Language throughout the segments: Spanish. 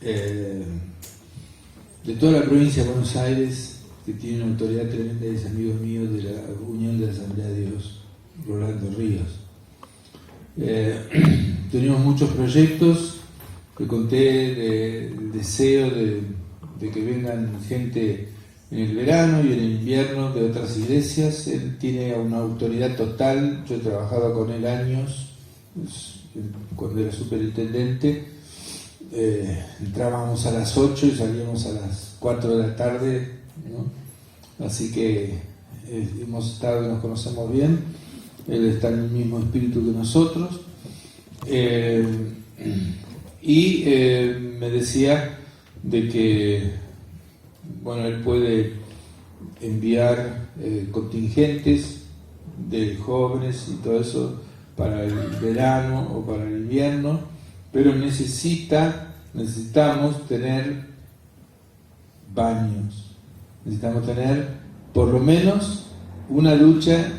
de toda la provincia de Buenos Aires, que tiene una autoridad tremenda, es amigo mío de la Unión de la Asamblea de Dios, Rolando Ríos. Tenemos muchos proyectos, le conté del deseo de que vengan gente en el verano y en el invierno de otras iglesias. Él tiene una autoridad total, yo he trabajado con él años, cuando era superintendente. Entrábamos a las 8 y salíamos a las 4 de la tarde, ¿no? Así que hemos estado, nos conocemos bien. Él está en el mismo espíritu que nosotros. Me decía de que, bueno, él puede enviar contingentes de jóvenes y todo eso para el verano o para el invierno, pero necesitamos tener baños, necesitamos tener por lo menos una ducha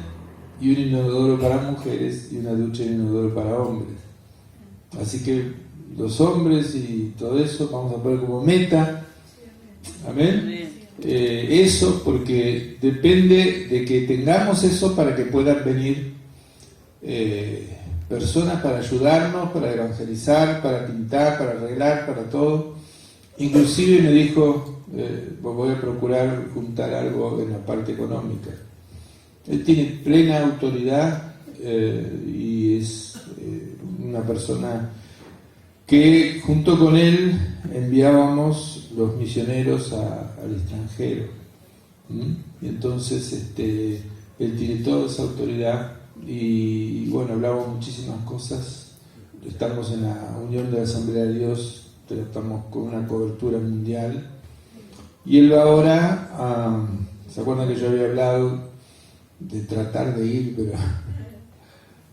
y un inodoro para mujeres y una ducha y un inodoro para hombres. Así que los hombres y todo eso vamos a poner como meta. Amén. Eso, porque depende de que tengamos eso para que puedan venir personas para ayudarnos, para evangelizar, para pintar, para arreglar, para todo. Inclusive me dijo, voy a procurar juntar algo en la parte económica. Él tiene plena autoridad y es una persona que junto con él enviábamos los misioneros al extranjero. Y entonces él tiene toda esa autoridad y bueno, hablamos muchísimas cosas. Estamos en la Unión de la Asamblea de Dios, estamos con una cobertura mundial y él va ahora ¿se acuerdan que yo había hablado de tratar de ir pero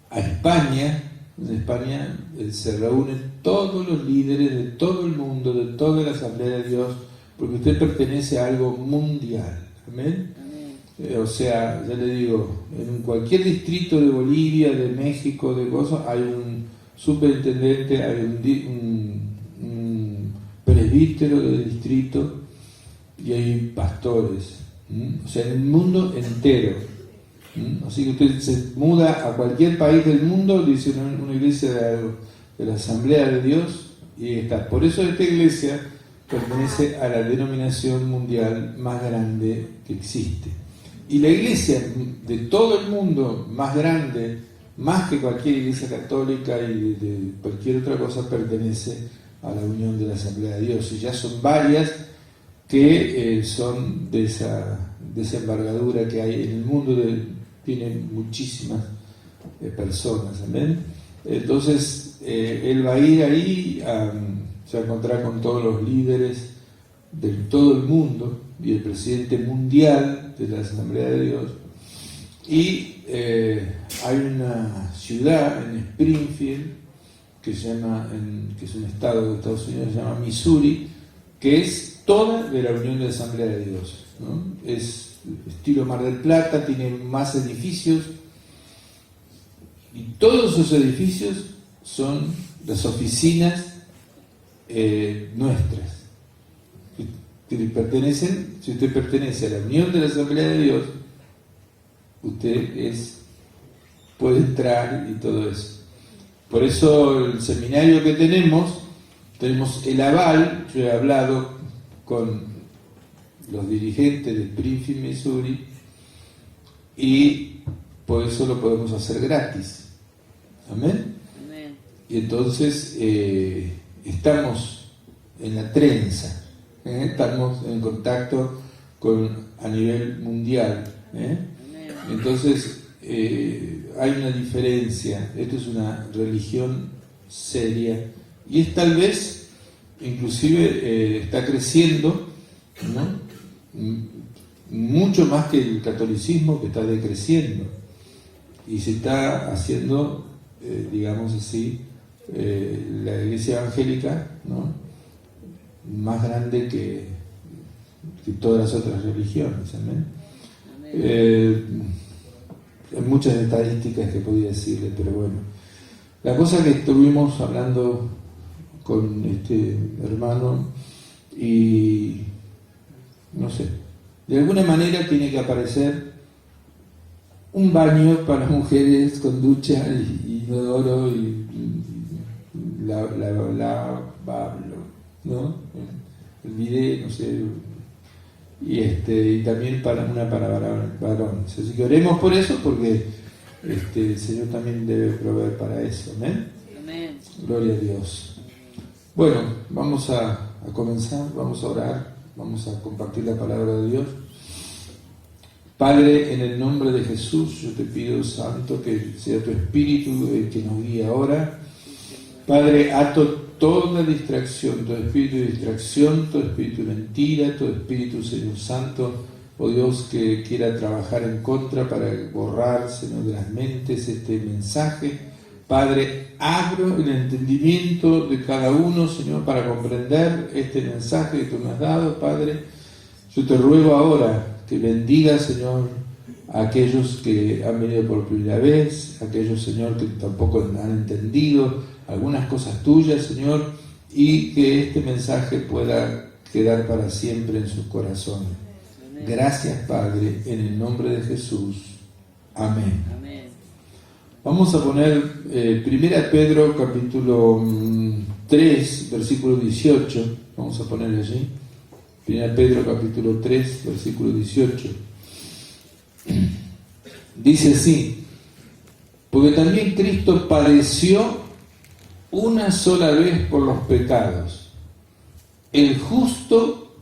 a España? En España se reúnen todos los líderes de todo el mundo, de toda la Asamblea de Dios, porque usted pertenece a algo mundial. ¿Amén? O sea, ya le digo, en cualquier distrito de Bolivia, de México, de cosas, hay un superintendente, hay un presbítero del distrito y hay pastores. O sea, en el mundo entero. Así que usted se muda a cualquier país del mundo, dice una iglesia de la Asamblea de Dios y está. Por eso esta iglesia pertenece a la denominación mundial más grande que existe. Y la iglesia de todo el mundo más grande, más que cualquier iglesia católica y de cualquier otra cosa, pertenece a la Unión de la Asamblea de Dios. Y ya son varias que son de esa envergadura que hay en el mundo, tienen muchísimas personas. ¿Amén? Entonces él va a ir ahí, se va a encontrar con todos los líderes de todo el mundo y el presidente mundial de la Asamblea de Dios. Y hay una ciudad en Springfield que se llama, que es un estado de Estados Unidos, se llama Missouri, que es toda de la Unión de la Asamblea de Dios, ¿no? Es estilo Mar del Plata, tiene más edificios y todos esos edificios son las oficinas nuestras que le pertenecen. Si usted pertenece a la Unión de la Asamblea de Dios, usted puede entrar y todo eso. Por eso el seminario que tenemos el aval. Yo he hablado con los dirigentes del Springfield, Missouri, y por eso lo podemos hacer gratis. Amén. Amén. Y entonces estamos en la trenza, estamos en contacto a nivel mundial. Entonces hay una diferencia. Esto es una religión seria y es tal vez, inclusive está creciendo, ¿no? Mucho más que el catolicismo, que está decreciendo y se está haciendo, digamos así, la iglesia evangélica, ¿no? Más grande que todas las otras religiones. Amén. Hay muchas estadísticas que podía decirle, pero bueno, la cosa que estuvimos hablando con este hermano y no sé, de alguna manera tiene que aparecer un baño para mujeres con ducha y inodoro y lavabo, ¿no? El bidet, no sé, y también una para varones. Así que oremos por eso, porque el Señor también debe proveer para eso. ¿Amén? Amén. Gloria a Dios. Bueno, vamos a comenzar, vamos a orar, vamos a compartir la palabra de Dios. Padre, en el nombre de Jesús, yo te pido, Santo, que sea tu Espíritu el que nos guíe ahora. Padre, ato toda distracción, todo espíritu de distracción, todo espíritu de mentira, todo espíritu, Señor Santo, oh Dios, que quiera trabajar en contra para borrar, Señor, de las mentes este mensaje. Padre, abro el entendimiento de cada uno, Señor, para comprender este mensaje que tú me has dado, Padre. Yo te ruego ahora que bendiga, Señor, a aquellos que han venido por primera vez, a aquellos, Señor, que tampoco han entendido algunas cosas tuyas, Señor, y que este mensaje pueda quedar para siempre en sus corazones. Amén. Gracias, Padre, en el nombre de Jesús. Amén. Amén. Vamos a poner 1 Pedro capítulo 3, versículo 18. Vamos a poner allí. 1 Pedro capítulo 3, versículo 18. Dice así: porque también Cristo padeció una sola vez por los pecados, el justo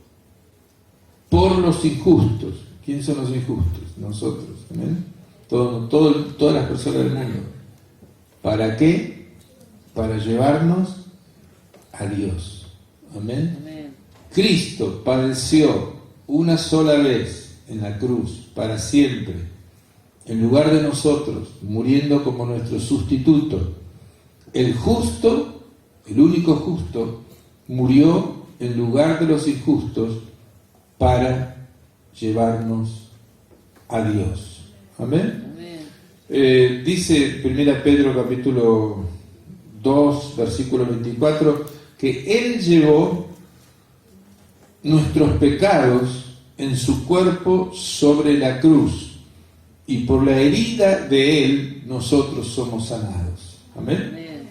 por los injustos. ¿Quiénes son los injustos? Nosotros. ¿Amén? Todas las personas del mundo. ¿Para qué? Para llevarnos a Dios. ¿Amén? Amén. Cristo padeció una sola vez en la cruz, para siempre, en lugar de nosotros, muriendo como nuestro sustituto. El justo, el único justo, murió en lugar de los injustos para llevarnos a Dios. Amén. Amén. Dice 1 Pedro capítulo 2, versículo 24, que Él llevó nuestros pecados en su cuerpo sobre la cruz, y por la herida de Él nosotros somos sanados. Amén. Amén.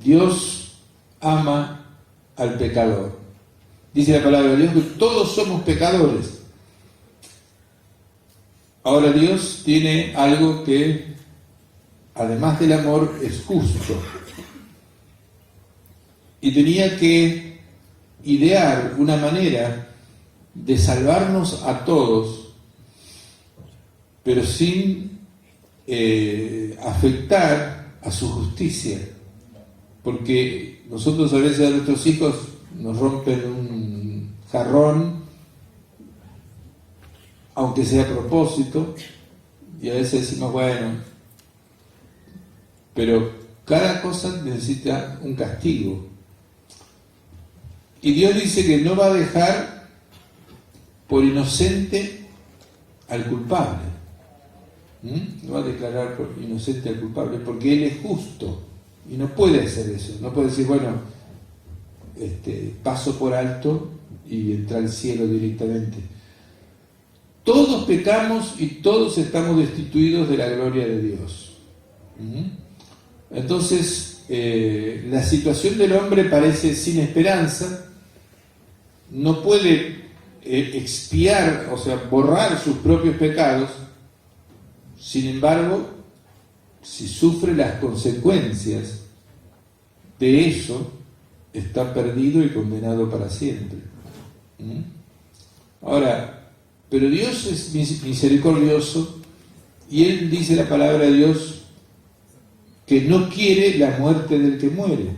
Dios ama al pecador. Dice la palabra de Dios que todos somos pecadores. Ahora Dios tiene algo que, además del amor, es justo. Y tenía que idear una manera de salvarnos a todos, pero sin afectar a su justicia. Porque nosotros a veces a nuestros hijos nos rompen un jarrón, aunque sea a propósito, y a veces decimos, bueno, pero cada cosa necesita un castigo. Y Dios dice que no va a dejar por inocente al culpable. No va a declarar por inocente al culpable, porque Él es justo y no puede hacer eso. No puede decir, bueno, paso por alto y entrar al cielo directamente. Todos pecamos y todos estamos destituidos de la gloria de Dios. Entonces, la situación del hombre parece sin esperanza. No puede expiar, o sea, borrar sus propios pecados. Sin embargo, si sufre las consecuencias de eso, está perdido y condenado para siempre. Ahora, pero Dios es misericordioso, y Él dice la palabra de Dios que no quiere la muerte del que muere.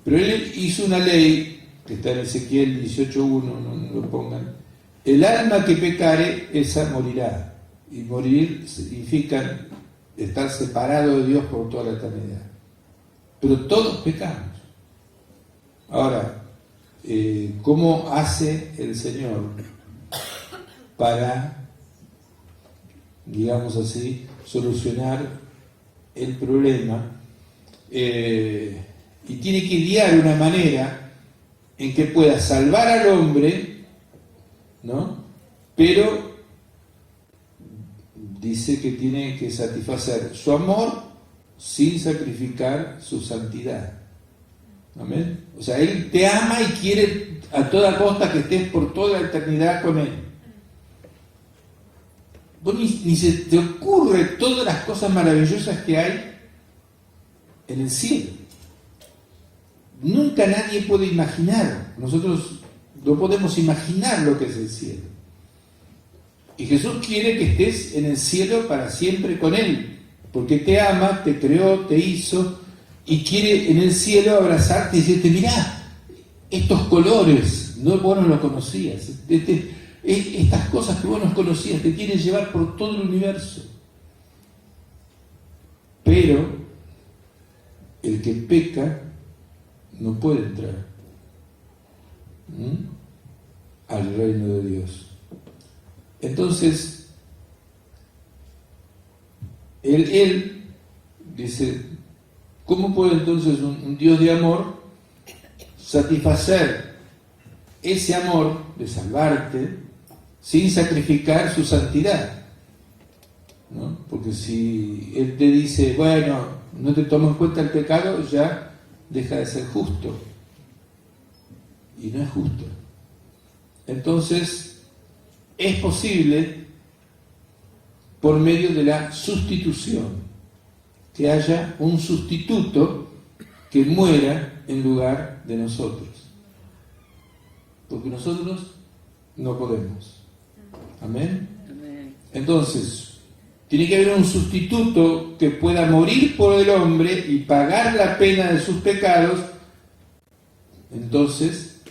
Pero Él hizo una ley que está en Ezequiel 18:1, no lo pongan. El alma que pecare, esa morirá. Y morir significa estar separado de Dios por toda la eternidad. Pero todos pecamos. Ahora, ¿cómo hace el Señor para, digamos así, solucionar el problema y tiene que idear una manera en que pueda salvar al hombre, ¿no? Pero dice que tiene que satisfacer su amor sin sacrificar su santidad. ¿Amén? O sea, Él te ama y quiere a toda costa que estés por toda la eternidad con Él. Vos ni se te ocurre todas las cosas maravillosas que hay en el cielo. Nunca nadie puede imaginar. Nosotros no podemos imaginar lo que es el cielo. Y Jesús quiere que estés en el cielo para siempre con Él, porque te ama, te creó, te hizo, y quiere en el cielo abrazarte y decirte, mirá, estos colores, vos no los conocías, estas cosas que vos no conocías, te quieren llevar por todo el universo. Pero el que peca no puede entrar al reino de Dios. Entonces, él dice, ¿cómo puede entonces un Dios de amor satisfacer ese amor de salvarte sin sacrificar su santidad? ¿No? Porque si Él te dice, bueno, no te tomo en cuenta el pecado, ya deja de ser justo. Y no es justo. Entonces, es posible por medio de la sustitución, que haya un sustituto que muera en lugar de nosotros. Porque nosotros no podemos. ¿Amén? Entonces, tiene que haber un sustituto que pueda morir por el hombre y pagar la pena de sus pecados. Entonces,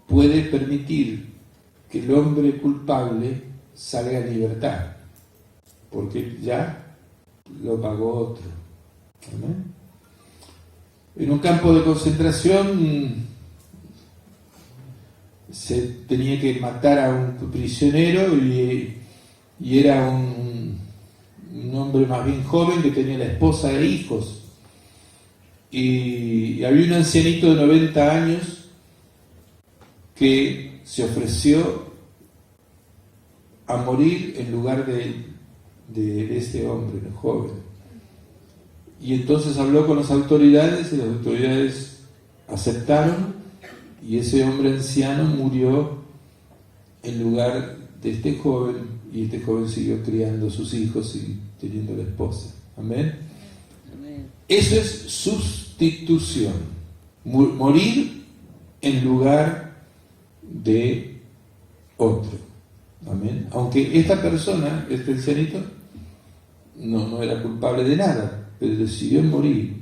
puede permitir que el hombre culpable salga en libertad, porque ya lo pagó otro. ¿Amén? En un campo de concentración se tenía que matar a un prisionero y era un hombre más bien joven que tenía la esposa e hijos. Y había un ancianito de 90 años que se ofreció a morir en lugar de este hombre, el joven. Y entonces habló con las autoridades y las autoridades aceptaron y ese hombre anciano murió en lugar de este joven y este joven siguió criando sus hijos y teniendo la esposa. ¿Amén? Amén. Eso es sustitución. Morir en lugar de otro. Amén. Aunque esta persona, este ancianito, no era culpable de nada, pero decidió morir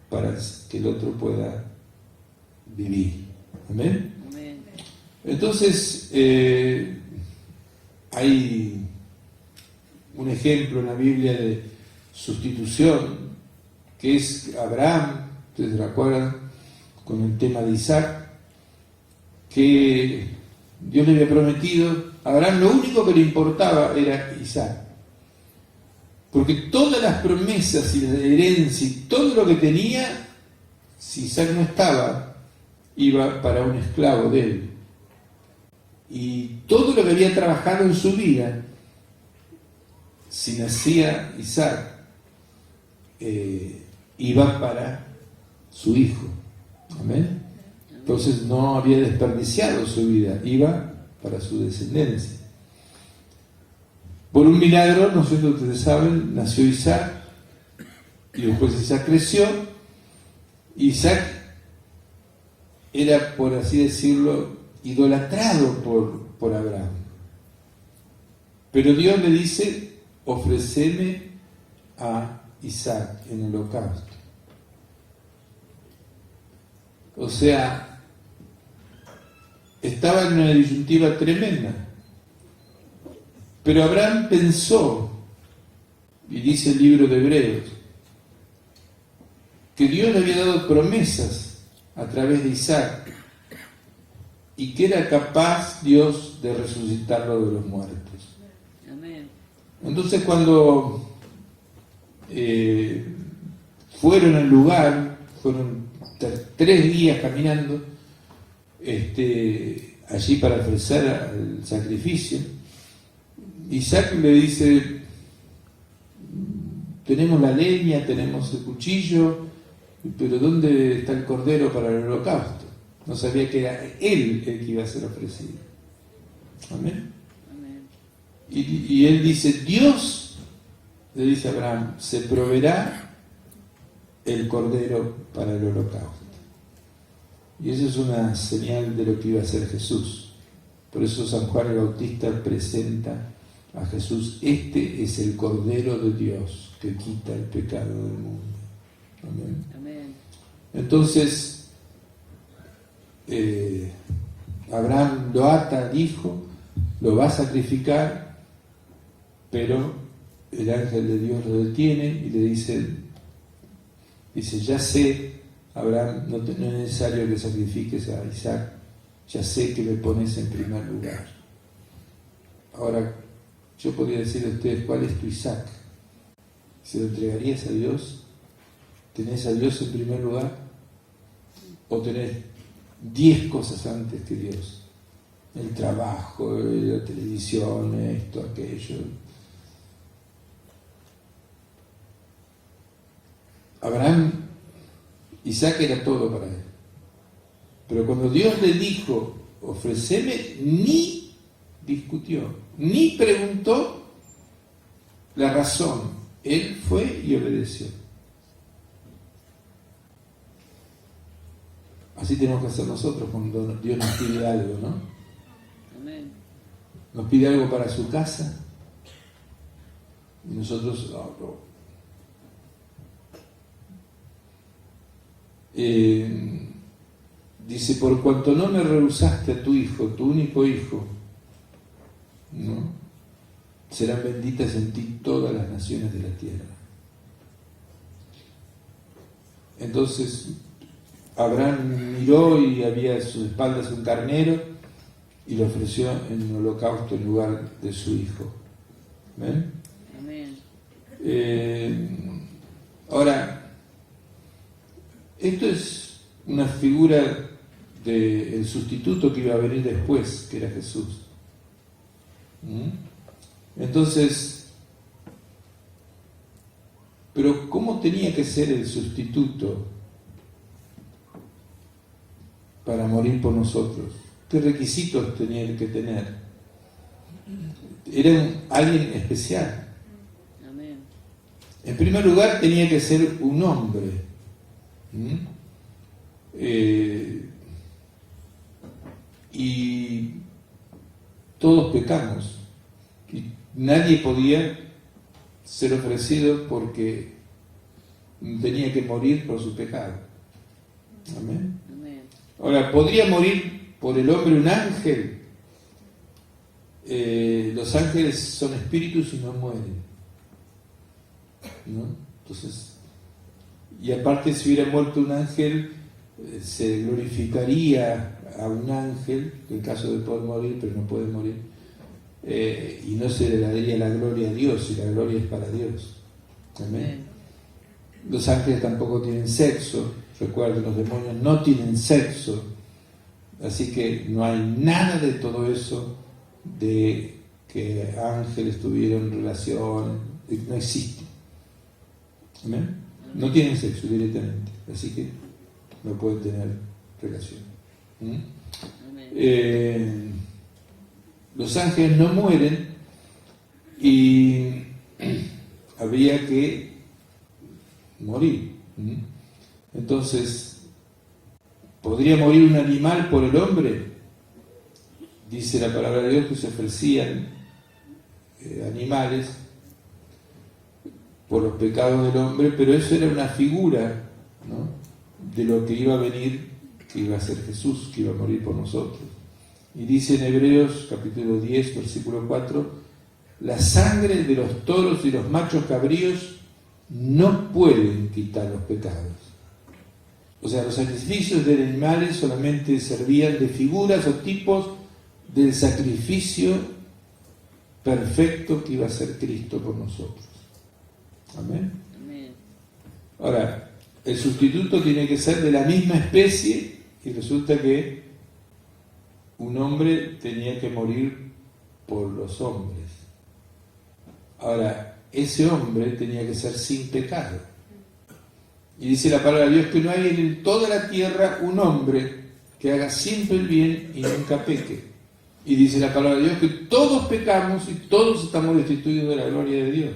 para que el otro pueda vivir. Amén. Amén. Entonces, hay un ejemplo en la Biblia de sustitución, que es Abraham, ustedes recuerdan, con el tema de Isaac, que Dios le había prometido a Abraham, lo único que le importaba era Isaac. Porque todas las promesas y la herencia y todo lo que tenía, si Isaac no estaba, iba para un esclavo de él. Y todo lo que había trabajado en su vida, si nacía Isaac, iba para su hijo. Amén. Entonces no había desperdiciado su vida, iba para su descendencia. Por un milagro, no sé si ustedes saben, nació Isaac y después Isaac creció. Isaac era, por así decirlo, idolatrado por Abraham. Pero Dios le dice, ofréceme a Isaac en holocausto. O sea, estaba en una disyuntiva tremenda. Pero Abraham pensó, y dice el libro de Hebreos, que Dios le había dado promesas a través de Isaac y que era capaz Dios de resucitarlo de los muertos. Amén. Entonces cuando fueron al lugar, fueron 3 días caminando allí para ofrecer el sacrificio. Isaac le dice: tenemos la leña, tenemos el cuchillo, pero ¿dónde está el cordero para el holocausto? No sabía que era él el que iba a ser ofrecido. Amén. Y él dice: Dios, le dice a Abraham, se proveerá el cordero para el holocausto. Y eso es una señal de lo que iba a hacer Jesús. Por eso San Juan el Bautista presenta a Jesús: este es el Cordero de Dios que quita el pecado del mundo. Amén. Amén. Entonces, Abraham lo ata al hijo, lo va a sacrificar, pero el ángel de Dios lo detiene y le dice: ya sé, Abraham, no es necesario que sacrifiques a Isaac, ya sé que me pones en primer lugar. Ahora, yo podría decirle a ustedes: ¿cuál es tu Isaac? ¿Se lo entregarías a Dios? ¿Tenés a Dios en primer lugar? ¿O tenés 10 cosas antes que Dios? El trabajo, la televisión, esto, aquello. Abraham, Isaac era todo para él. Pero cuando Dios le dijo: ofreceme, ni discutió, ni preguntó la razón. Él fue y obedeció. Así tenemos que hacer nosotros cuando Dios nos pide algo, ¿no? Amén. Nos pide algo para su casa y nosotros dice: por cuanto no me rehusaste a tu hijo, tu único hijo, ¿no?, serán benditas en ti todas las naciones de la tierra. Entonces Abraham miró y había a sus espaldas un carnero y lo ofreció en un holocausto en lugar de su hijo. ¿Ven? Amén. Ahora, esto es una figura del sustituto que iba a venir después, que era Jesús. Entonces, pero ¿cómo tenía que ser el sustituto para morir por nosotros? ¿Qué requisitos tenía que tener? Era alguien especial. Amén. En primer lugar, tenía que ser un hombre. Y todos pecamos. Y nadie podía ser ofrecido porque tenía que morir por su pecado. Amén. Amén. Ahora, ¿podría morir por el hombre un ángel? Los ángeles son espíritus y no mueren, ¿no? Entonces, y aparte, si hubiera muerto un ángel, se glorificaría a un ángel, en caso de poder morir, pero no puede morir, y no se le daría la gloria a Dios, y la gloria es para Dios. Amén. Los ángeles tampoco tienen sexo. Recuerden, los demonios no tienen sexo, así que no hay nada de todo eso de que ángeles tuvieron relación, no existe. ¿Amén? No tienen sexo directamente, así que no pueden tener relación. Los ángeles no mueren y habría que morir. Entonces, ¿podría morir un animal por el hombre? Dice la palabra de Dios que se ofrecían animales por los pecados del hombre, pero eso era una figura, ¿no?, de lo que iba a venir, que iba a ser Jesús, que iba a morir por nosotros. Y dice en Hebreos capítulo 10, versículo 4, la sangre de los toros y los machos cabríos no pueden quitar los pecados. O sea, los sacrificios de animales solamente servían de figuras o tipos del sacrificio perfecto que iba a ser Cristo por nosotros. Amén. Ahora, el sustituto tiene que ser de la misma especie y resulta que un hombre tenía que morir por los hombres. Ahora, ese hombre tenía que ser sin pecado. Y dice la palabra de Dios que no hay en toda la tierra un hombre que haga siempre el bien y nunca peque. Y dice la palabra de Dios que todos pecamos y todos estamos destituidos de la gloria de Dios.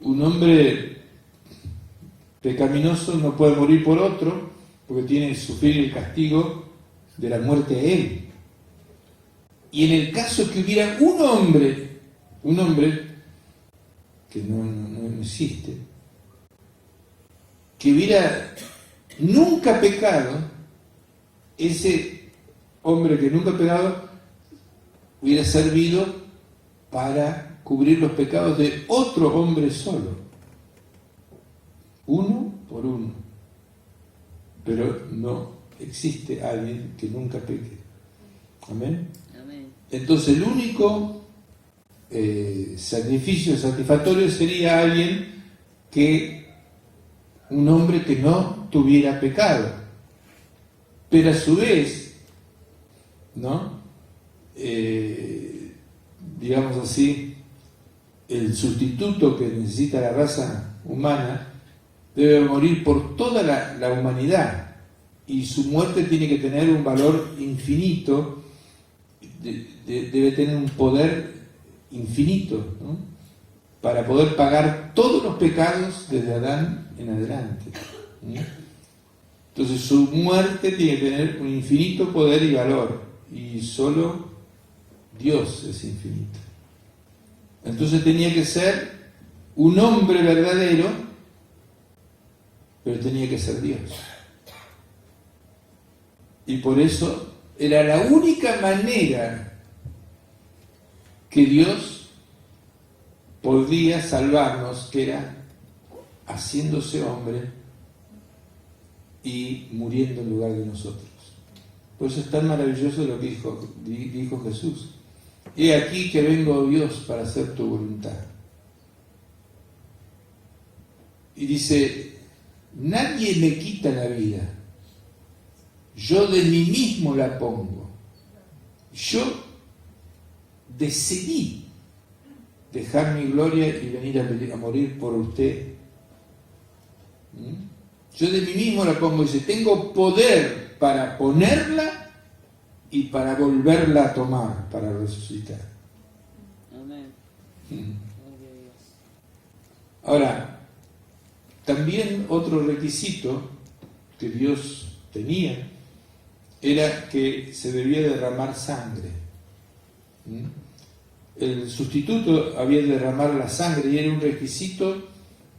Un hombre pecaminoso no puede morir por otro porque tiene que sufrir el castigo de la muerte de él. Y en el caso que hubiera un hombre que no existe, que hubiera nunca pecado, ese hombre que nunca ha pecado hubiera servido para cubrir los pecados de otro hombre solo, uno por uno. Pero no existe alguien que nunca peque. Amén. Entonces el único sacrificio satisfactorio sería un hombre que no tuviera pecado. Pero a su vez, ¿no? Digamos así, el sustituto que necesita la raza humana debe morir por toda la humanidad, y su muerte tiene que tener un valor infinito, debe tener un poder infinito, ¿no? Para poder pagar todos los pecados desde Adán en adelante, ¿no? Entonces su muerte tiene que tener un infinito poder y valor, y solo Dios es infinito. Entonces tenía que ser un hombre verdadero, pero tenía que ser Dios. Y por eso era la única manera que Dios podía salvarnos, que era haciéndose hombre y muriendo en lugar de nosotros. Por eso es tan maravilloso lo que dijo Jesús. He aquí que vengo, oh Dios, para hacer tu voluntad. Y dice, nadie me quita la vida, yo de mí mismo la pongo. Yo decidí dejar mi gloria y venir a morir por usted. Yo de mí mismo la pongo. Dice, tengo poder para ponerla y para volverla a tomar, para resucitar. Amén. Ahora, también otro requisito que Dios tenía era que se debía derramar sangre. El sustituto había de derramar la sangre y era un requisito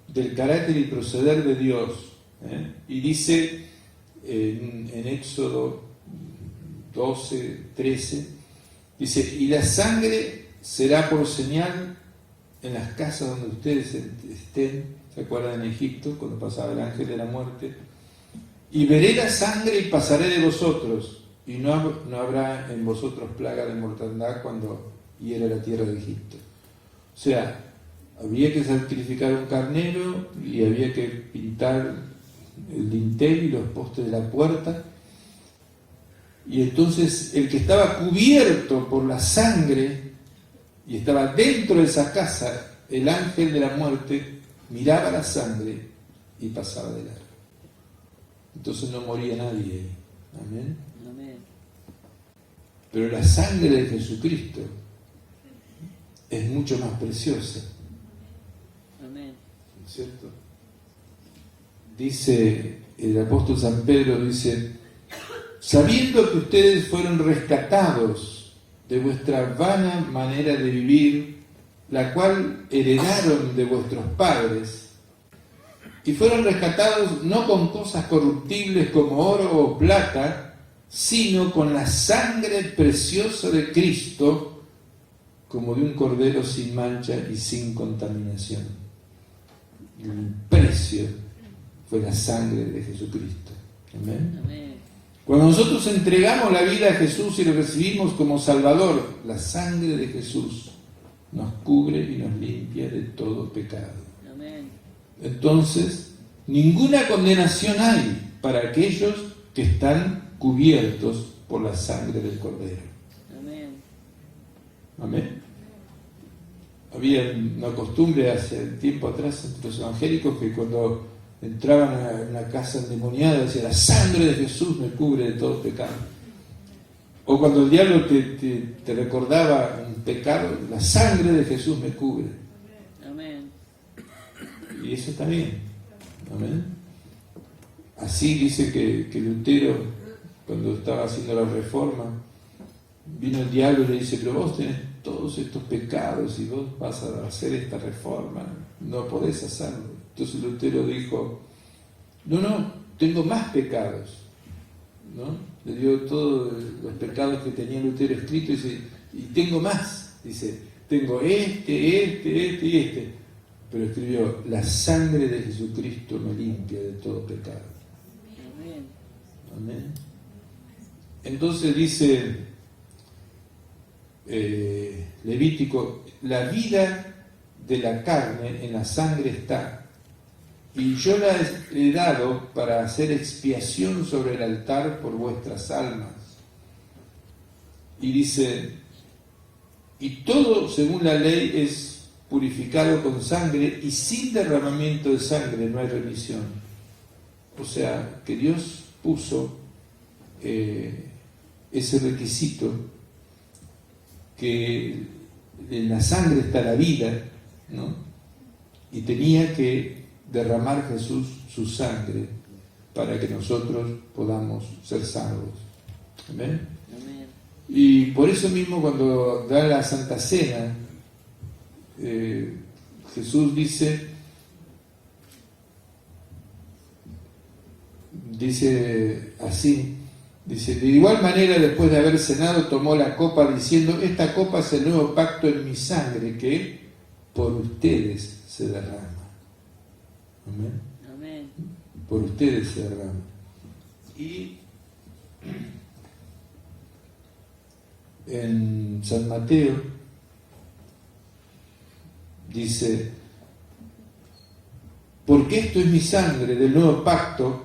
del carácter y proceder de Dios. Y dice en Éxodo 12, 13, dice, y la sangre será por señal en las casas donde ustedes estén. ¿Se acuerdan en Egipto cuando pasaba el ángel de la muerte? Y veré la sangre y pasaré de vosotros, y no habrá en vosotros plaga de mortandad cuando hiera la tierra de Egipto. O sea, había que sacrificar un carnero y había que pintar el dintel y los postes de la puerta. Y entonces el que estaba cubierto por la sangre y estaba dentro de esa casa, el ángel de la muerte miraba la sangre y pasaba de largo. Entonces no moría nadie ahí. Amén. Amén. Pero la sangre de Jesucristo es mucho más preciosa. Amén. ¿No es cierto? Dice el apóstol San Pedro, dice, sabiendo que ustedes fueron rescatados de vuestra vana manera de vivir, la cual heredaron de vuestros padres, y fueron rescatados no con cosas corruptibles como oro o plata, sino con la sangre preciosa de Cristo, como de un cordero sin mancha y sin contaminación. El precio fue la sangre de Jesucristo. Amén. Amén. Cuando nosotros entregamos la vida a Jesús y lo recibimos como Salvador, la sangre de Jesús nos cubre y nos limpia de todo pecado. Amén. Entonces, ninguna condenación hay para aquellos que están cubiertos por la sangre del Cordero. Amén. Amén. Había una costumbre hace tiempo atrás entre los evangélicos que cuando entraban a una casa endemoniada decía: la sangre de Jesús me cubre de todo pecado. O cuando el diablo te recordaba un pecado, la sangre de Jesús me cubre. Amén. Y eso está bien. Amén. Así dice que Lutero, cuando estaba haciendo la reforma, vino el diablo y le dice: pero vos tenés todos estos pecados y vos vas a hacer esta reforma, no podés hacerlo. Entonces Lutero dijo: no, tengo más pecados, ¿no? Le dio todos los pecados que tenía Lutero escrito y dice: y tengo más, dice, tengo este y este. Pero escribió: la sangre de Jesucristo me limpia de todo pecado. Amén. Amén. Entonces dice Levítico: la vida de la carne en la sangre está, y yo la he dado para hacer expiación sobre el altar por vuestras almas. Y dice: y todo según la ley es purificado con sangre, y sin derramamiento de sangre no hay remisión. O sea, que Dios puso ese requisito, que en la sangre está la vida, ¿no? Y tenía que derramar Jesús su sangre para que nosotros podamos ser salvos. ¿Amén? Amén. Y por eso mismo cuando da la Santa Cena, Jesús dice así, dice: de igual manera, después de haber cenado, tomó la copa diciendo: esta copa es el nuevo pacto en mi sangre, que por ustedes se derrama. Amén. Amén. Por ustedes se derrama. Y en San Mateo dice: porque esto es mi sangre del nuevo pacto,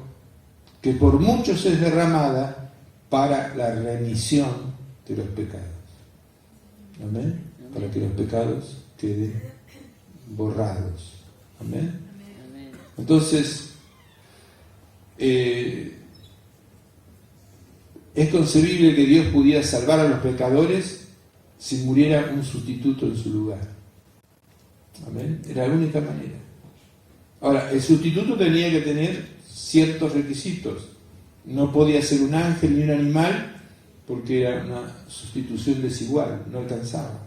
que por muchos es derramada para la remisión de los pecados. Amén. Para que los pecados queden borrados. Amén. Amén. Entonces, es concebible que Dios pudiera salvar a los pecadores si muriera un sustituto en su lugar. Amén. Era la única manera. Ahora, el sustituto tenía que tener ciertos requisitos. No podía ser un ángel ni un animal, porque era una sustitución desigual, no alcanzaba.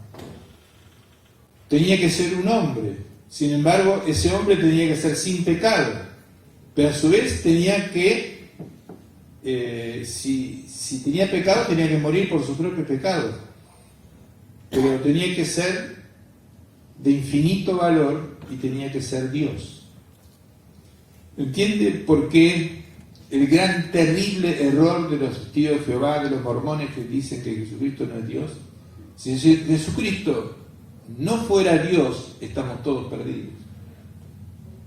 Tenía que ser un hombre. Sin embargo, ese hombre tenía que ser sin pecado, pero a su vez tenía que, si tenía pecado, tenía que morir por sus propios pecados, pero tenía que ser de infinito valor y tenía que ser Dios. ¿Entiende por qué el gran, terrible error de los testigos de Jehová, de los mormones que dicen que Jesucristo no es Dios? Si Jesucristo no fuera Dios, estamos todos perdidos.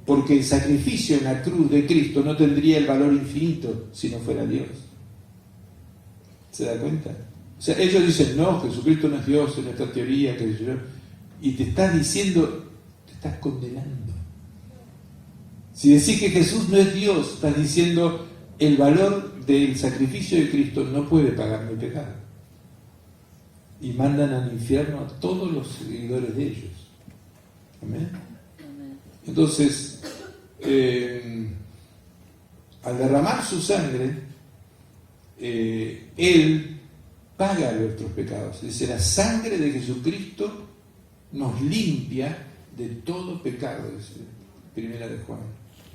Porque el sacrificio en la cruz de Cristo no tendría el valor infinito si no fuera Dios. ¿Se da cuenta? O sea, ellos dicen: no, Jesucristo no es Dios en esta teoría, y te estás diciendo, te estás condenando. Si decís que Jesús no es Dios, estás diciendo: el valor del sacrificio de Cristo no puede pagar mi pecado. Y mandan al infierno a todos los seguidores de ellos. Amén. Amén. Entonces, al derramar su sangre, Él paga nuestros pecados. Dice: la sangre de Jesucristo nos limpia de todo pecado, dice Primera de Juan.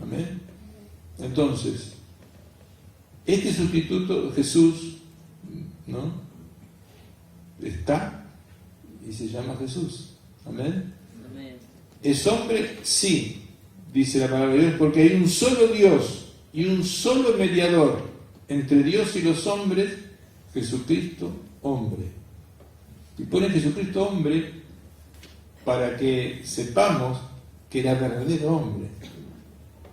Amén. Entonces, este sustituto, Jesús, ¿no? Está y se llama Jesús. Amén. Amén. ¿Es hombre? Sí, dice la palabra de Dios, porque hay un solo Dios y un solo mediador entre Dios y los hombres, Jesucristo hombre. Y pone Jesucristo hombre para que sepamos que era verdadero hombre.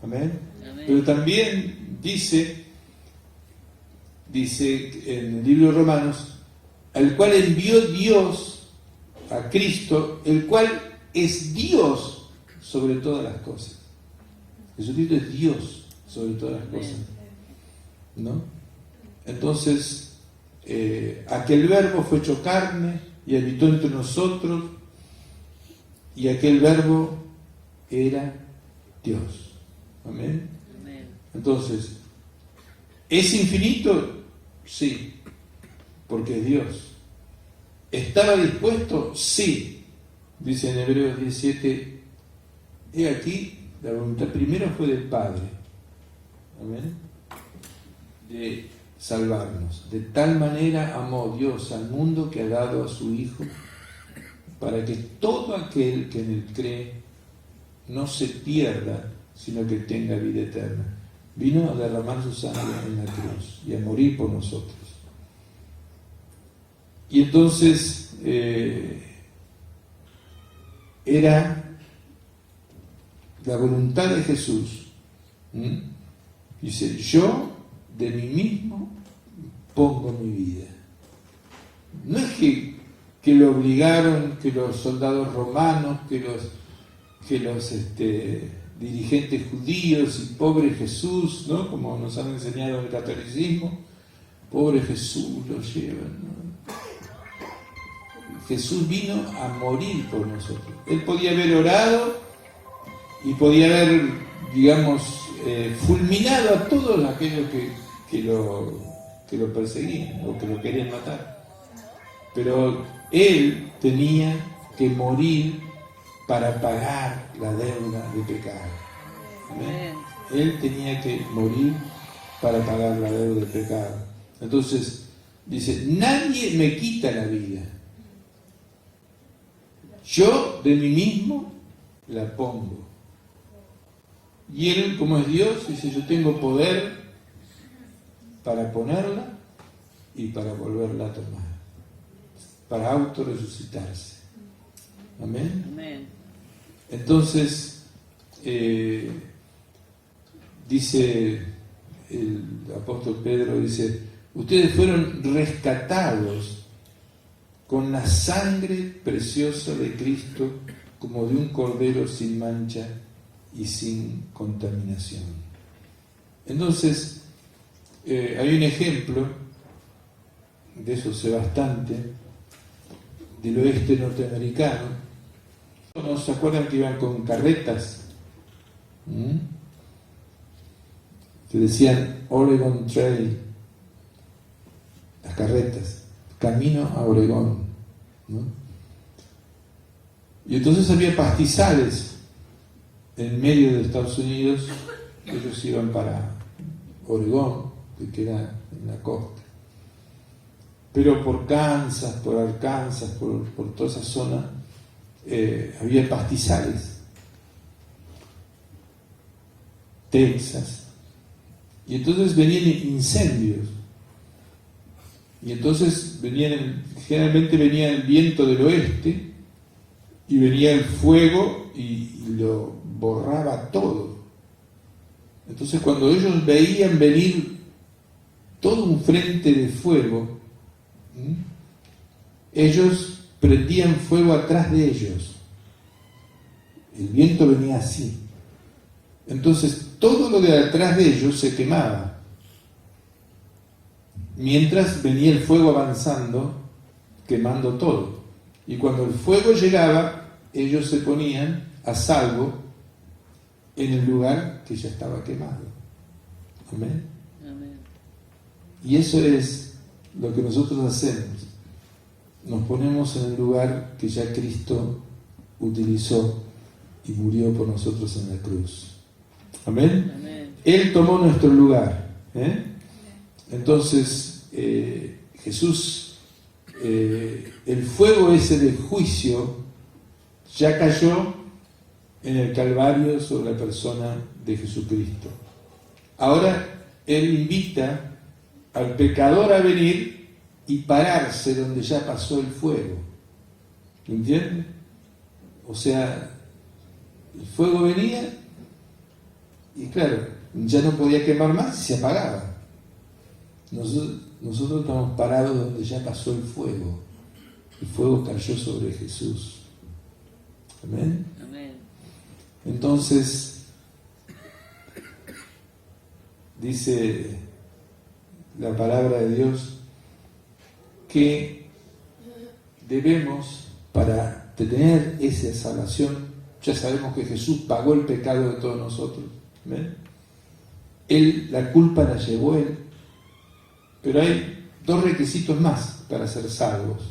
Amén. Amén. Pero también dice en el libro de Romanos, al cual envió Dios a Cristo, el cual es Dios sobre todas las cosas. Jesucristo es Dios sobre todas las cosas, ¿no? Entonces, aquel verbo fue hecho carne y habitó entre nosotros, y aquel verbo era Dios. Amén. Amén. Entonces, ¿es infinito? Sí, porque es Dios. ¿Estaba dispuesto? Sí. Dice en Hebreos 17, he aquí, la voluntad primero fue del Padre. Amén. De salvarnos. De tal manera amó Dios al mundo que ha dado a su Hijo, para que todo aquel que en él cree no se pierda, sino que tenga vida eterna. Vino a derramar su sangre en la cruz y a morir por nosotros. Y entonces era la voluntad de Jesús. Dice, yo de mí mismo pongo mi vida. No es que lo obligaron, que los soldados romanos, que los dirigentes judíos y pobre Jesús, ¿no? Como nos han enseñado en el catolicismo, pobre Jesús lo llevan, ¿no? Jesús vino a morir por nosotros. Él podía haber orado y podía haber, digamos, fulminado a todos aquellos que lo perseguían o que lo querían matar. Pero Él tenía que morir para pagar la deuda de pecado. ¿Amén? Él tenía que morir para pagar la deuda de pecado. Entonces, dice, nadie me quita la vida. Yo de mí mismo la pongo. Y Él, como es Dios, dice, yo tengo poder para ponerla y para volverla a tomar, para autorresucitarse. Amén. Amén. Entonces, dice el apóstol Pedro, dice, ustedes fueron rescatados con la sangre preciosa de Cristo, como de un cordero sin mancha y sin contaminación. Entonces, hay un ejemplo, de eso sé bastante, del oeste norteamericano. ¿No se acuerdan que iban con carretas? Que decían Oregon Trail, las carretas, camino a Oregón, ¿no? Y entonces había pastizales en medio de Estados Unidos. Ellos iban para Oregón, que queda en la costa. Pero por Kansas, por Arkansas, por toda esa zona, había pastizales. Texas. Y entonces venían incendios. Y entonces generalmente venía el viento del oeste y venía el fuego y lo borraba todo. Entonces cuando ellos veían venir todo un frente de fuego, ellos prendían fuego atrás de ellos. El viento venía así. Entonces todo lo de atrás de ellos se quemaba. Mientras venía el fuego avanzando, quemando todo. Y cuando el fuego llegaba, ellos se ponían a salvo en el lugar que ya estaba quemado. Amén. Amén. Y eso es lo que nosotros hacemos. Nos ponemos en el lugar que ya Cristo utilizó y murió por nosotros en la cruz. Amén. Amén. Él tomó nuestro lugar. Entonces, Jesús, el fuego ese del juicio ya cayó en el Calvario sobre la persona de Jesucristo. Ahora Él invita al pecador a venir y pararse donde ya pasó el fuego. ¿Entiendes? O sea, el fuego venía y claro, ya no podía quemar más y se apagaba. Nosotros estamos parados donde ya pasó el fuego. El fuego cayó sobre Jesús. Amén. Amén. Entonces, dice la palabra de Dios que debemos, para tener esa salvación, ya sabemos que Jesús pagó el pecado de todos nosotros. ¿Amén? Él, la culpa la llevó Él. Pero hay dos requisitos más para ser salvos.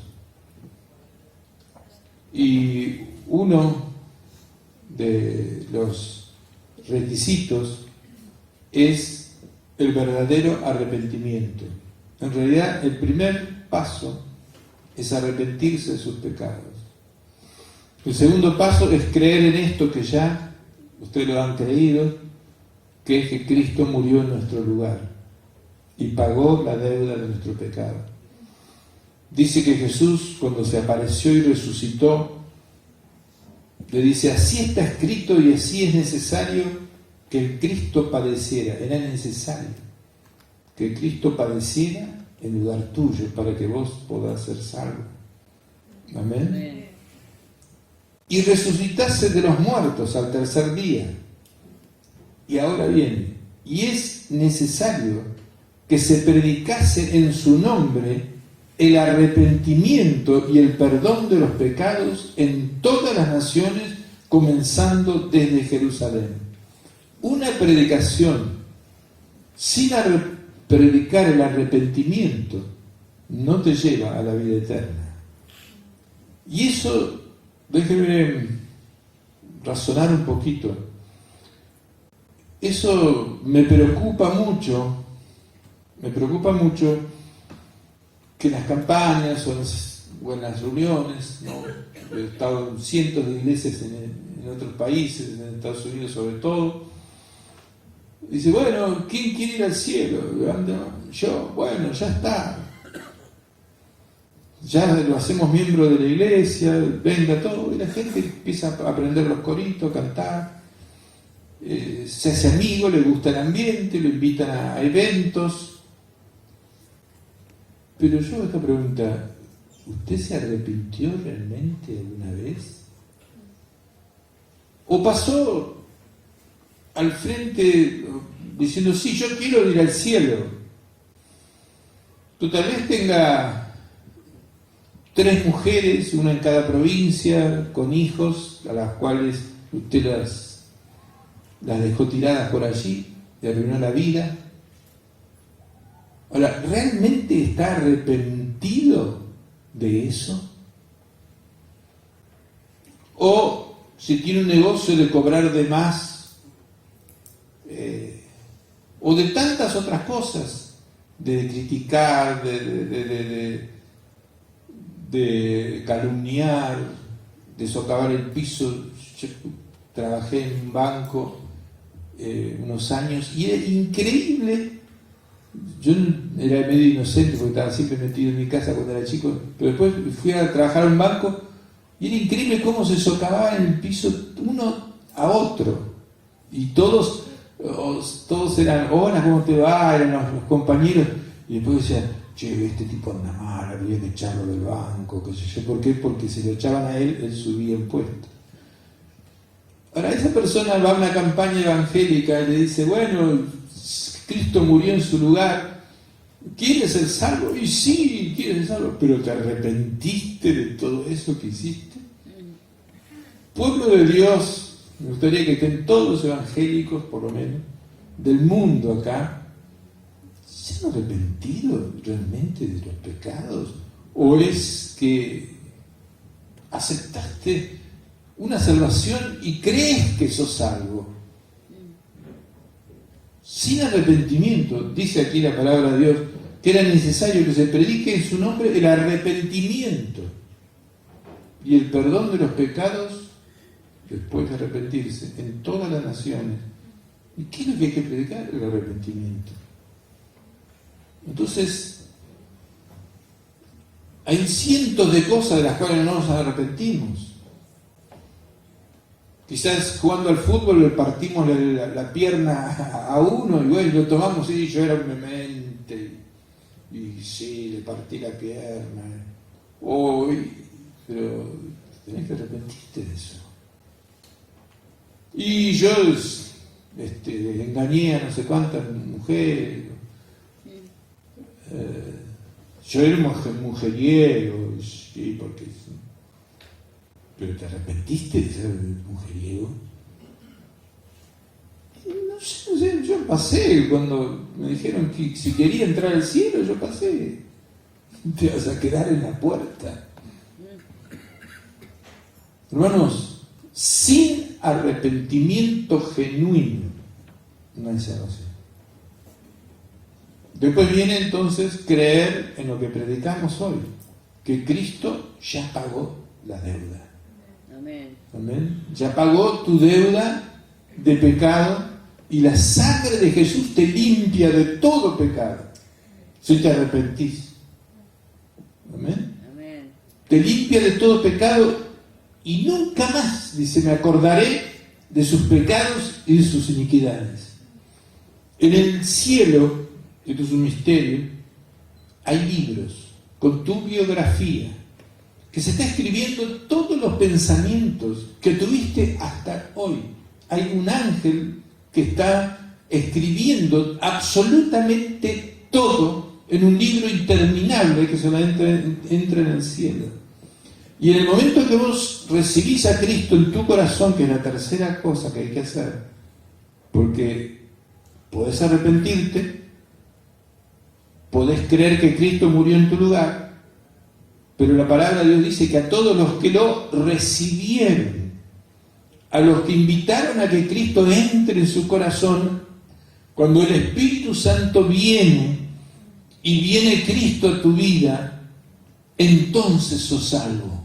Y uno de los requisitos es el verdadero arrepentimiento. En realidad, el primer paso es arrepentirse de sus pecados. El segundo paso es creer en esto que ya ustedes lo han creído, que es que Cristo murió en nuestro lugar y pagó la deuda de nuestro pecado. Dice que Jesús, cuando se apareció y resucitó, le dice: así está escrito y así es necesario que el Cristo padeciera. Era necesario que el Cristo padeciera en lugar tuyo para que vos podás ser salvo. Amén. Amén. Y resucitase de los muertos al tercer día. Y ahora viene. Y es necesario que se predicase en su nombre el arrepentimiento y el perdón de los pecados en todas las naciones, comenzando desde Jerusalén. Una predicación sin predicar el arrepentimiento no te lleva a la vida eterna. Y eso, déjeme razonar un poquito. Eso me preocupa mucho que en las campañas o en las reuniones, ¿no? He estado en cientos de iglesias en otros países, en Estados Unidos sobre todo. Dice: bueno, ¿quién quiere ir al cielo? Yo, bueno, ya está. Ya lo hacemos miembro de la iglesia, venga todo. Y la gente empieza a aprender los coritos, a cantar. Se hace amigo, le gusta el ambiente, lo invitan a eventos. Pero yo hago esta pregunta: ¿usted se arrepintió realmente alguna vez? ¿O pasó al frente diciendo: sí, yo quiero ir al cielo? Tú tal vez tenga 3 mujeres, una en cada provincia, con hijos, a las cuales usted las dejó tiradas por allí, le arruinó la vida. Ahora, ¿realmente está arrepentido de eso? O si tiene un negocio de cobrar de más, o de tantas otras cosas, de criticar, de calumniar, de socavar el piso. Yo trabajé en un banco unos años y era increíble. Yo era medio inocente porque estaba siempre metido en mi casa cuando era chico, pero después fui a trabajar a un banco y era increíble cómo se socavaban en el piso uno a otro. Y todos eran: hola, ¿cómo te va? Eran los compañeros. Y después decían: che, este tipo anda mal, había que echarlo del banco, qué sé yo. ¿Por qué? Porque si lo echaban a él subía impuestos. Ahora, esa persona va a una campaña evangélica y le dice: bueno, Cristo murió en su lugar, ¿quieres ser salvo? Y sí, quieres ser salvo, pero ¿te arrepentiste de todo eso que hiciste? Pueblo de Dios, me gustaría que estén todos los evangélicos, por lo menos, del mundo acá. ¿Se han arrepentido realmente de los pecados? ¿O es que aceptaste una salvación y crees que sos salvo? Sin arrepentimiento, dice aquí la palabra de Dios, que era necesario que se predique en su nombre el arrepentimiento y el perdón de los pecados después de arrepentirse en todas las naciones. ¿Y qué es lo que hay que predicar? El arrepentimiento. Entonces, hay cientos de cosas de las cuales no nos arrepentimos. Quizás jugando al fútbol le partimos la pierna a uno y bueno, lo tomamos y yo era un demente y sí, le partí la pierna. Pero tenés que arrepentirte de eso. Y yo engañé a no sé cuántas mujeres. Yo era un mujeriego, sí, porque... ¿Pero te arrepentiste de ser mujeriego? No sé, yo pasé. Cuando me dijeron que si quería entrar al cielo, yo pasé. Te vas a quedar en la puerta. Hermanos, sin arrepentimiento genuino no hay salvación. Después viene entonces creer en lo que predicamos hoy, que Cristo ya pagó la deuda. Amén. Amén. Ya pagó tu deuda de pecado y la sangre de Jesús te limpia de todo pecado si te arrepentís. Amén. Amén. Te limpia de todo pecado y nunca más, dice, me acordaré de sus pecados y de sus iniquidades. En el cielo, esto es un misterio, hay libros con tu biografía que se está escribiendo todos los pensamientos que tuviste hasta hoy. Hay un ángel que está escribiendo absolutamente todo en un libro interminable que solamente entra en el cielo. Y en el momento que vos recibís a Cristo en tu corazón, que es la tercera cosa que hay que hacer, porque podés arrepentirte, podés creer que Cristo murió en tu lugar, pero la palabra de Dios dice que a todos los que lo recibieron, a los que invitaron a que Cristo entre en su corazón, cuando el Espíritu Santo viene y viene Cristo a tu vida, entonces sos salvo.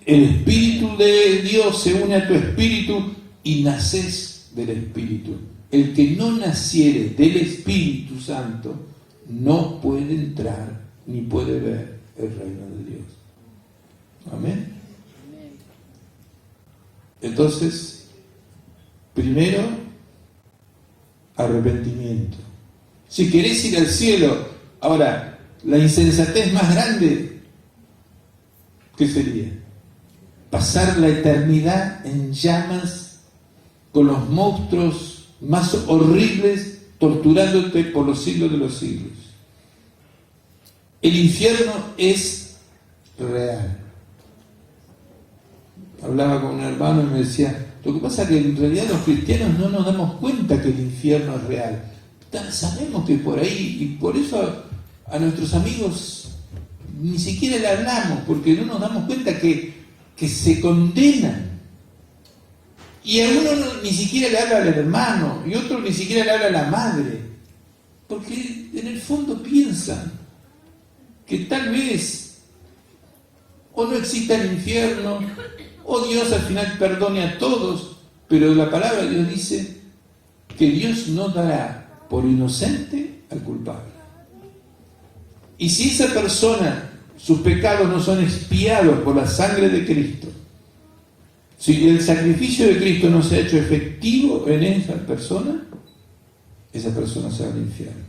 El Espíritu de Dios se une a tu espíritu y naces del Espíritu. El que no naciere del Espíritu Santo no puede entrar ni puede ver el reino de Dios. Amén. Entonces, primero, arrepentimiento. Si querés ir al cielo, ahora, la insensatez más grande, ¿qué sería? Pasar la eternidad en llamas con los monstruos más horribles torturándote por los siglos de los siglos. El infierno es real. Hablaba con un hermano y me decía, lo que pasa es que en realidad los cristianos no nos damos cuenta que el infierno es real. Sabemos que por ahí, y por eso a nuestros amigos ni siquiera le hablamos, porque no nos damos cuenta que se condenan. Y a uno ni siquiera le habla al hermano, y otro ni siquiera le habla a la madre, porque en el fondo piensan que tal vez o no exista el infierno, o Dios al final perdone a todos, pero la palabra de Dios dice que Dios no dará por inocente al culpable. Y si esa persona, sus pecados no son expiados por la sangre de Cristo, si el sacrificio de Cristo no se ha hecho efectivo en esa persona se va al infierno.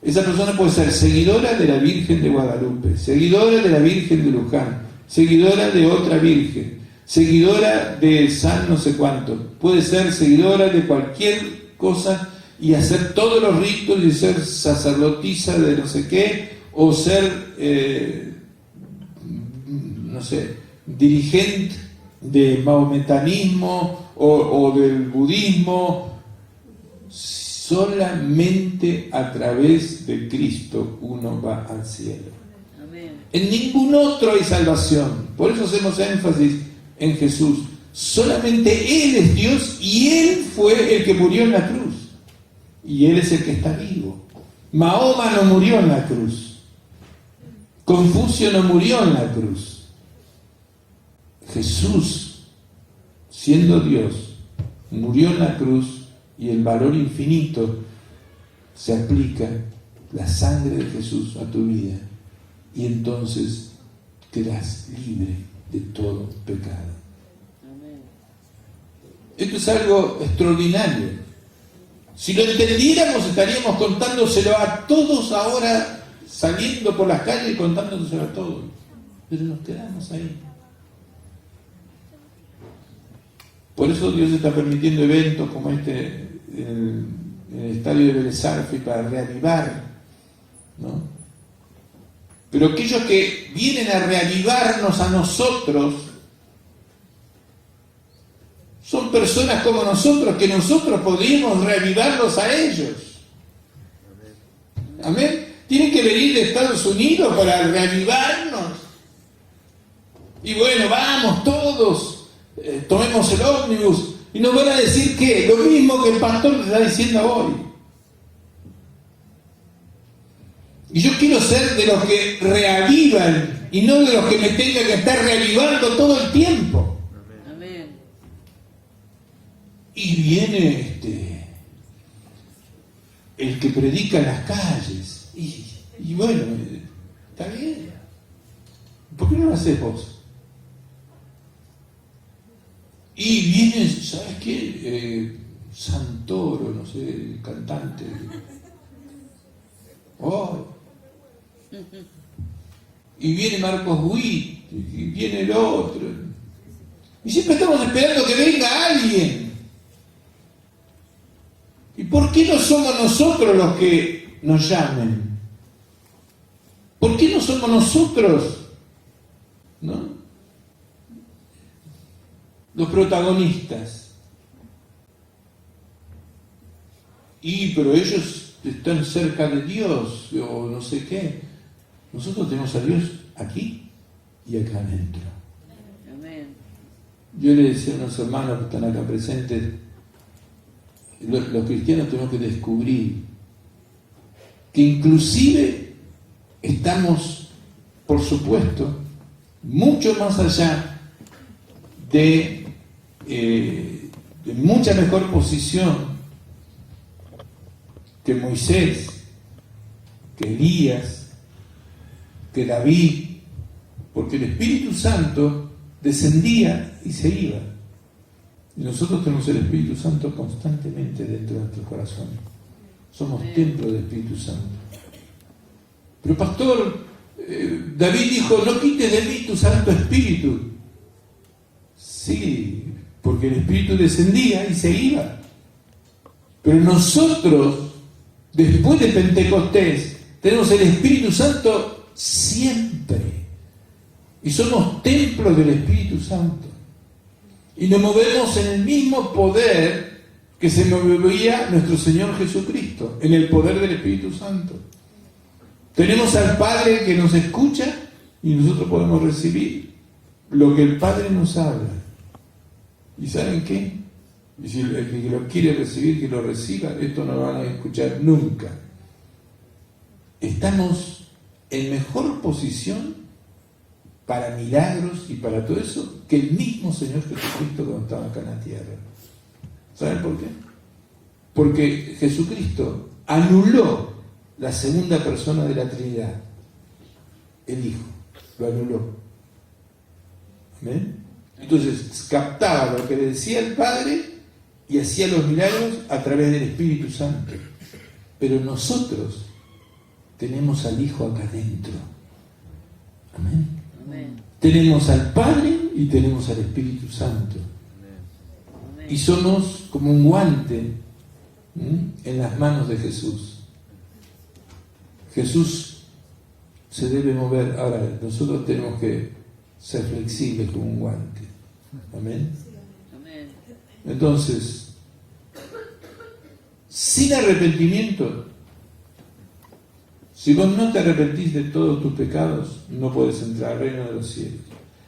Esa persona puede ser seguidora de la Virgen de Guadalupe, seguidora de la Virgen de Luján, seguidora de otra Virgen, seguidora de San no sé cuánto, puede ser seguidora de cualquier cosa y hacer todos los ritos y ser sacerdotisa de no sé qué, o ser, no sé, dirigente de mahometanismo o del budismo. Solamente a través de Cristo uno va al cielo. Amén. En ningún otro hay salvación. Por eso hacemos énfasis en Jesús. Solamente Él es Dios y Él fue el que murió en la cruz. Y Él es el que está vivo. Mahoma no murió en la cruz. Confucio no murió en la cruz. Jesús, siendo Dios, murió en la cruz. Y el valor infinito se aplica la sangre de Jesús a tu vida. Y entonces quedas libre de todo pecado. Amén. Esto es algo extraordinario. Si lo entendiéramos, estaríamos contándoselo a todos ahora, saliendo por las calles y contándoselo a todos. Pero nos quedamos ahí. Por eso Dios está permitiendo eventos como este en el estadio de Vélez Sarsfield para reavivar, ¿no? Pero aquellos que vienen a reavivarnos a nosotros son personas como nosotros, que nosotros podríamos reavivarlos a ellos. Amén. Tienen que venir de Estados Unidos para reavivarnos. Y bueno, vamos todos, tomemos el ómnibus. Y nos van a decir ¿qué? Lo mismo que el pastor te está diciendo hoy. Y yo quiero ser de los que reavivan y no de los que me tengan que estar reavivando todo el tiempo. Amén. Y viene el que predica en las calles. Y bueno, está bien. ¿Por qué no lo haces vos? Y viene, ¿sabes qué? Santoro, no sé, el cantante. Oh. Y viene Marcos Witt, y viene el otro. Y siempre estamos esperando que venga alguien. ¿Y por qué no somos nosotros los que nos llamen? ¿Por qué no somos nosotros, ¿no?, los protagonistas? Pero ellos están cerca de Dios, o no sé qué. Nosotros tenemos a Dios aquí y acá adentro. Amén. Yo le decía a unos hermanos que están acá presentes, los cristianos tenemos que descubrir que inclusive estamos, por supuesto, mucho más allá de mucha mejor posición que Moisés, que Elías, que David, porque el Espíritu Santo descendía y se iba. Y nosotros tenemos el Espíritu Santo constantemente dentro de nuestros corazones. Somos templo del Espíritu Santo. Pero pastor, David dijo, no quites de mí tu Santo Espíritu. Sí, porque el Espíritu descendía y se iba. Pero nosotros, después de Pentecostés, tenemos el Espíritu Santo siempre. Y somos templos del Espíritu Santo. Y nos movemos en el mismo poder que se movía nuestro Señor Jesucristo, en el poder del Espíritu Santo. Tenemos al Padre que nos escucha y nosotros podemos recibir lo que el Padre nos habla. ¿Y saben qué? Y si el que lo quiere recibir, que lo reciba. Esto no lo van a escuchar nunca. Estamos en mejor posición para milagros y para todo eso que el mismo Señor Jesucristo cuando estaba acá en la tierra. ¿Saben por qué? Porque Jesucristo anuló la segunda persona de la Trinidad, el Hijo, lo anuló. ¿Amén? Entonces captaba lo que le decía el Padre y hacía los milagros a través del Espíritu Santo. Pero nosotros tenemos al Hijo acá adentro. Amén. Amén. Tenemos al Padre y tenemos al Espíritu Santo. Amén. Y somos como un guante en las manos de Jesús. Jesús se debe mover. Ahora, nosotros tenemos que ser flexibles como un guante. Amén. Amén. Entonces, sin arrepentimiento, si vos no te arrepentís de todos tus pecados, no podés entrar al reino de los cielos.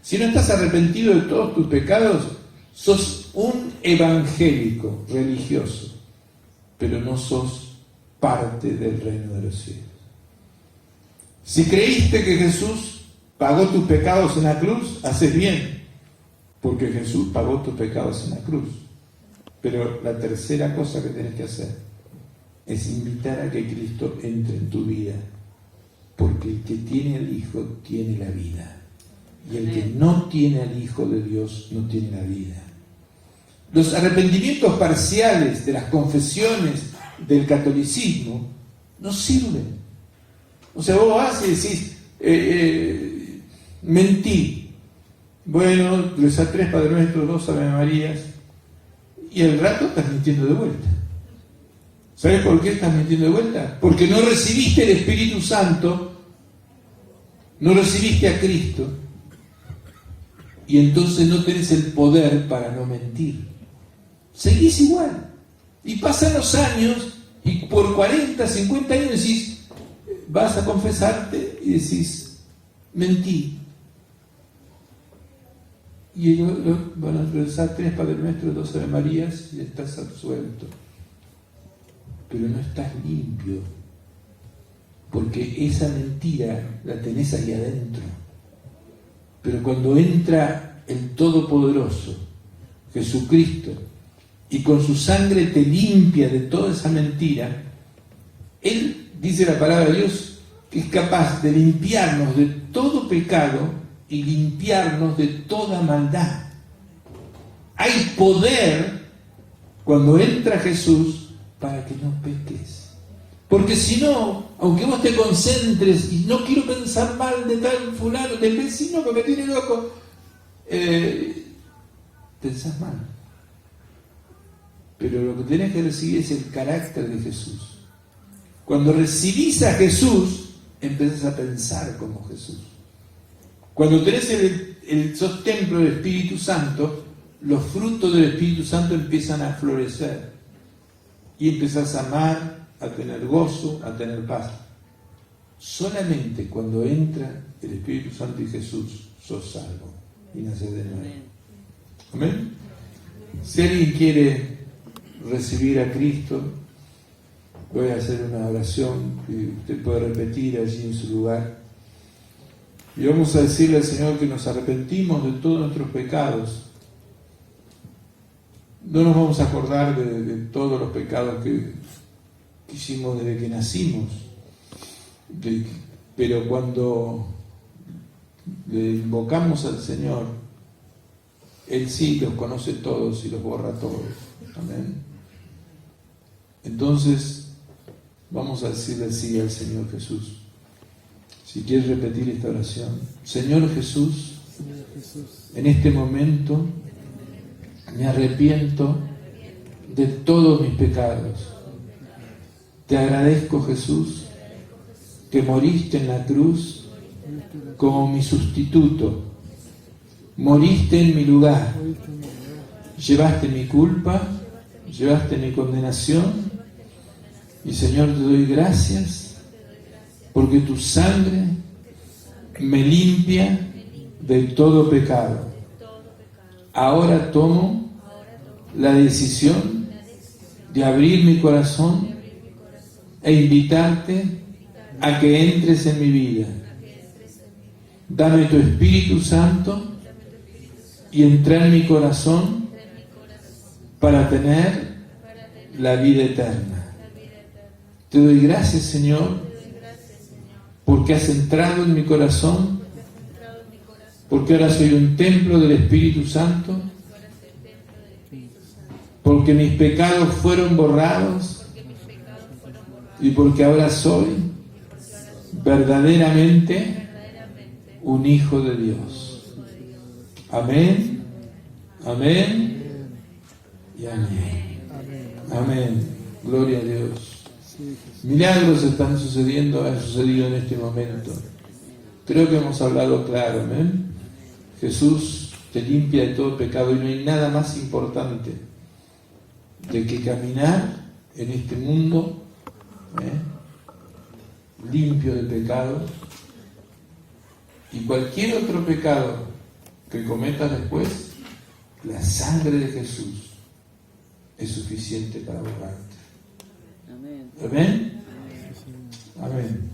Si no estás arrepentido de todos tus pecados, sos un evangélico religioso, pero no sos parte del reino de los cielos. Si creíste que Jesús pagó tus pecados en la cruz, haces bien, porque Jesús pagó tus pecados en la cruz. Pero la tercera cosa que tenés que hacer es invitar a que Cristo entre en tu vida, porque el que tiene al Hijo tiene la vida, y el que no tiene al Hijo de Dios no tiene la vida. Los arrepentimientos parciales de las confesiones del catolicismo no sirven. O sea, vos vas y decís, mentí. Bueno, rezar 3 Padre Nuestro, 2 Ave Marías, y al rato estás mintiendo de vuelta. ¿Sabes por qué estás mintiendo de vuelta? Porque no recibiste el Espíritu Santo, no recibiste a Cristo, y entonces no tenés el poder para no mentir. Seguís igual. Y pasan los años, y por 40, 50 años decís, vas a confesarte y decís, mentí. Y ellos van a rezar 3 Padre Nuestro, 2 Ave Marías y estás absuelto. Pero no estás limpio, porque esa mentira la tenés ahí adentro. Pero cuando entra el Todopoderoso, Jesucristo, y con su sangre te limpia de toda esa mentira, Él, dice la palabra de Dios, que es capaz de limpiarnos de todo pecado y limpiarnos de toda maldad. Hay poder cuando entra Jesús para que no peques. Porque si no, aunque vos te concentres y no quiero pensar mal de tal fulano, del vecino que me tiene loco, pensás mal. Pero lo que tenés que recibir es el carácter de Jesús. Cuando recibís a Jesús, empezás a pensar como Jesús. Cuando tenés sos templo del Espíritu Santo, los frutos del Espíritu Santo empiezan a florecer. Y empezás a amar, a tener gozo, a tener paz. Solamente cuando entra el Espíritu Santo y Jesús, sos salvo y naces de nuevo. ¿Amén? Si alguien quiere recibir a Cristo, voy a hacer una oración que usted puede repetir allí en su lugar. Y vamos a decirle al Señor que nos arrepentimos de todos nuestros pecados. No nos vamos a acordar de todos los pecados que hicimos desde que nacimos, pero cuando le invocamos al Señor, Él sí los conoce todos y los borra todos. Amén. Entonces vamos a decirle así al Señor Jesús. Si quieres repetir esta oración: Señor Jesús, en este momento me arrepiento de todos mis pecados. Te agradezco, Jesús, que moriste en la cruz como mi sustituto. Moriste en mi lugar. Llevaste mi culpa, llevaste mi condenación. Y Señor, te doy gracias porque tu sangre me limpia de todo pecado. Ahora tomo la decisión de abrir mi corazón e invitarte a que entres en mi vida. Dame tu Espíritu Santo y entra en mi corazón para tener la vida eterna. Te doy gracias, Señor, porque has entrado en mi corazón, porque ahora soy un templo del Espíritu Santo, porque mis pecados fueron borrados y porque ahora soy verdaderamente un hijo de Dios. Amén, amén y amén. Amén. Gloria a Dios. Milagros están sucediendo, han sucedido en este momento. Creo que hemos hablado claro. Amén. Jesús te limpia de todo pecado y no hay nada más importante de que caminar en este mundo limpio de pecado, y cualquier otro pecado que cometas después, la sangre de Jesús es suficiente para borrarte. Amén. Amén. Amén.